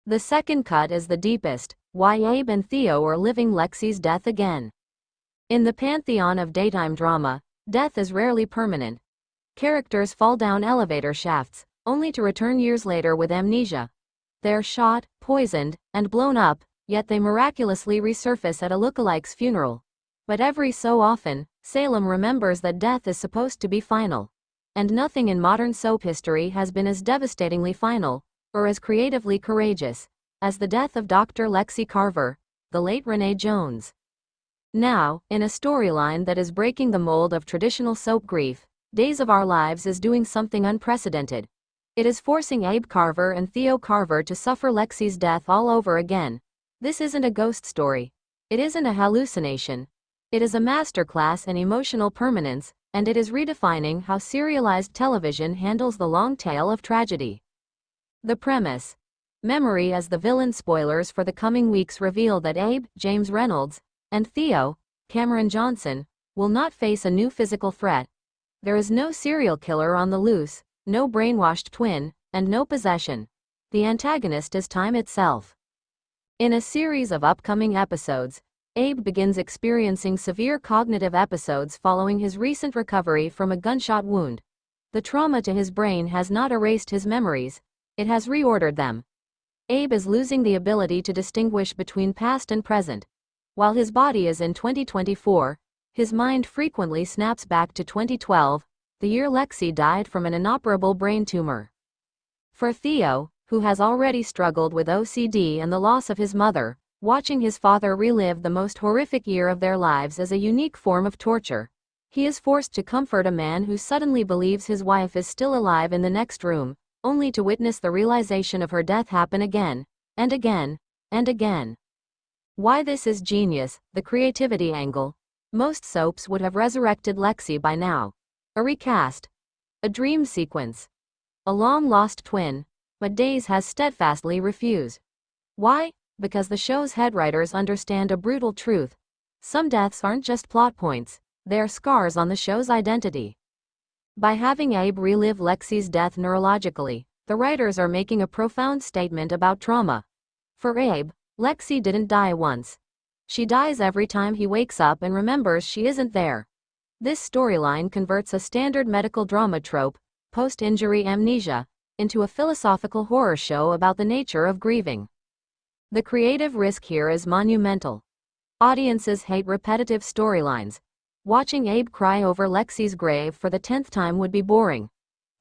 The second cut is the deepest, why Abe and Theo are living Lexie's death again. In the pantheon of daytime drama, death is rarely permanent. Characters fall down elevator shafts, only to return years later with amnesia. They're shot, poisoned, and blown up, yet they miraculously resurface at a lookalike's funeral. But every so often, Salem remembers that death is supposed to be final. And nothing in modern soap history has been as devastatingly final, or as creatively courageous, as the death of Dr. Lexie Carver, the late Renee Jones. Now, in a storyline that is breaking the mold of traditional soap grief, Days of Our Lives is doing something unprecedented. It is forcing Abe Carver and Theo Carver to suffer Lexie's death all over again. This isn't a ghost story. It isn't a hallucination. It is a masterclass in emotional permanence, and it is redefining how serialized television handles the long tail of tragedy. The premise. Memory as the villain. Spoilers for the coming weeks reveal that Abe, James Reynolds, and Theo, Cameron Johnson, will not face a new physical threat. There is no serial killer on the loose, no brainwashed twin, and no possession. The antagonist is time itself. In a series of upcoming episodes, Abe begins experiencing severe cognitive episodes following his recent recovery from a gunshot wound. The trauma to his brain has not erased his memories, it has reordered them. Abe is losing the ability to distinguish between past and present. While his body is in 2024, his mind frequently snaps back to 2012, the year Lexie died from an inoperable brain tumor. For Theo, who has already struggled with OCD and the loss of his mother, watching his father relive the most horrific year of their lives is a unique form of torture. He is forced to comfort a man who suddenly believes his wife is still alive in the next room, only to witness the realization of her death happen again, and again, and again. Why this is genius, the creativity angle. Most soaps would have resurrected Lexie by now. A recast. A dream sequence. A long-lost twin. But Days has steadfastly refused. Why? Because the show's head writers understand a brutal truth. Some deaths aren't just plot points, they're scars on the show's identity. By having Abe relive Lexie's death neurologically, the writers are making a profound statement about trauma. For Abe, Lexie didn't die once. She dies every time he wakes up and remembers she isn't there. This storyline converts a standard medical drama trope, post-injury amnesia, into a philosophical horror show about the nature of grieving. The creative risk here is monumental. Audiences hate repetitive storylines. Watching Abe cry over Lexie's grave for the 10th time would be boring.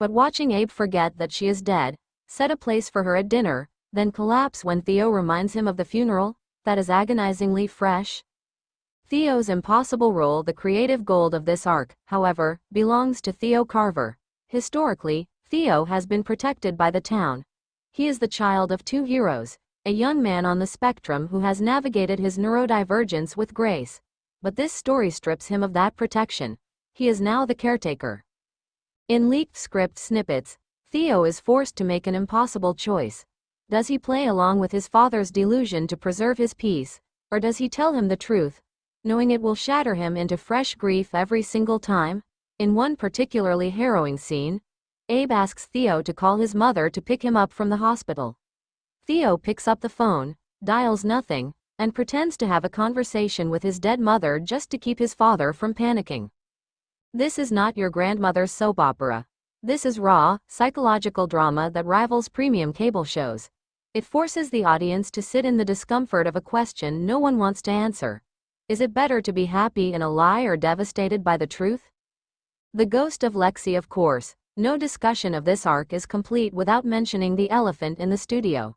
But watching Abe forget that she is dead, set a place for her at dinner, then collapse when Theo reminds him of the funeral, that is agonizingly fresh. Theo's impossible role. The creative gold of this arc, however, belongs to Theo Carver. Historically, Theo has been protected by the town. He is the child of two heroes, a young man on the spectrum who has navigated his neurodivergence with grace. But this story strips him of that protection. He is now the caretaker. In leaked script snippets, Theo is forced to make an impossible choice. Does he play along with his father's delusion to preserve his peace, or does he tell him the truth, knowing it will shatter him into fresh grief every single time? In one particularly harrowing scene, Abe asks Theo to call his mother to pick him up from the hospital. Theo picks up the phone, dials nothing, and pretends to have a conversation with his dead mother just to keep his father from panicking. This is not your grandmother's soap opera. This is raw, psychological drama that rivals premium cable shows. It forces the audience to sit in the discomfort of a question no one wants to answer. Is it better to be happy in a lie or devastated by the truth? The ghost of Lexie. Of course, no discussion of this arc is complete without mentioning the elephant in the studio.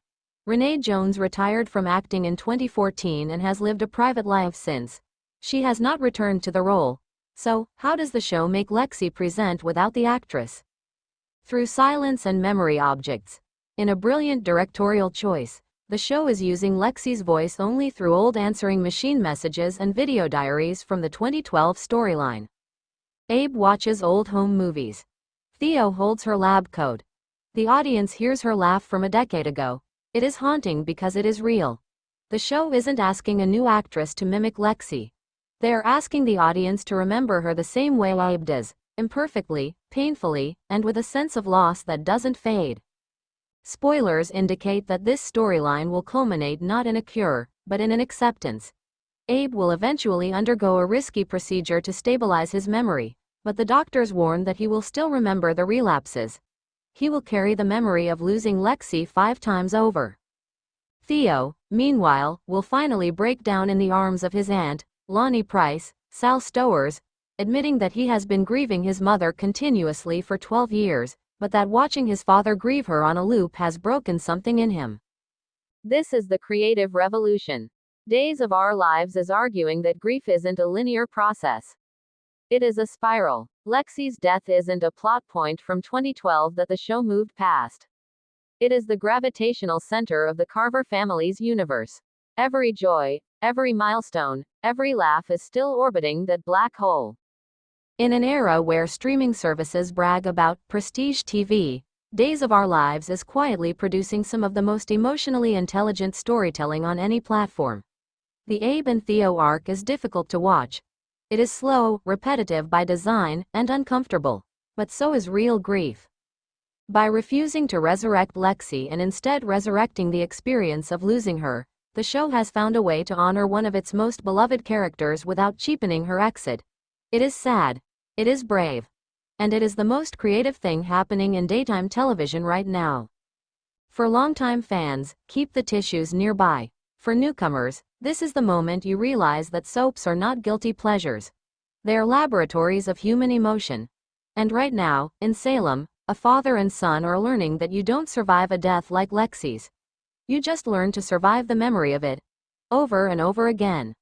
Renee Jones retired from acting in 2014 and has lived a private life since. She has not returned to the role. So, how does the show make Lexie present without the actress? Through silence and memory objects. In a brilliant directorial choice, the show is using Lexie's voice only through old answering machine messages and video diaries from the 2012 storyline. Abe watches old home movies. Theo holds her lab coat. The audience hears her laugh from a decade ago. It is haunting because it is real. The show isn't asking a new actress to mimic Lexie. They are asking the audience to remember her the same way Abe does, imperfectly, painfully, and with a sense of loss that doesn't fade. Spoilers indicate that this storyline will culminate not in a cure, but in an acceptance. Abe will eventually undergo a risky procedure to stabilize his memory, but the doctors warn that he will still remember the relapses. He will carry the memory of losing Lexie 5 times over. Theo, meanwhile, will finally break down in the arms of his aunt, Lonnie Price, Sal Stowers, admitting that he has been grieving his mother continuously for 12 years, but that watching his father grieve her on a loop has broken something in him. This is the creative revolution. Days of Our Lives is arguing that grief isn't a linear process. It is a spiral. Lexie's death isn't a plot point from 2012 that the show moved past. It is the gravitational center of the Carver family's universe. Every joy, every milestone, every laugh is still orbiting that black hole. In an era where streaming services brag about prestige TV, Days of Our Lives is quietly producing some of the most emotionally intelligent storytelling on any platform. The Abe and Theo arc is difficult to watch. It is slow, repetitive by design, and uncomfortable. But so is real grief. By refusing to resurrect Lexie and instead resurrecting the experience of losing her, the show has found a way to honor one of its most beloved characters without cheapening her exit. It is sad. It is brave. And it is the most creative thing happening in daytime television right now. For longtime fans, keep the tissues nearby. For newcomers, this is the moment you realize that soaps are not guilty pleasures. They are laboratories of human emotion. And right now, in Salem, a father and son are learning that you don't survive a death like Lexie's. You just learn to survive the memory of it. Over and over again.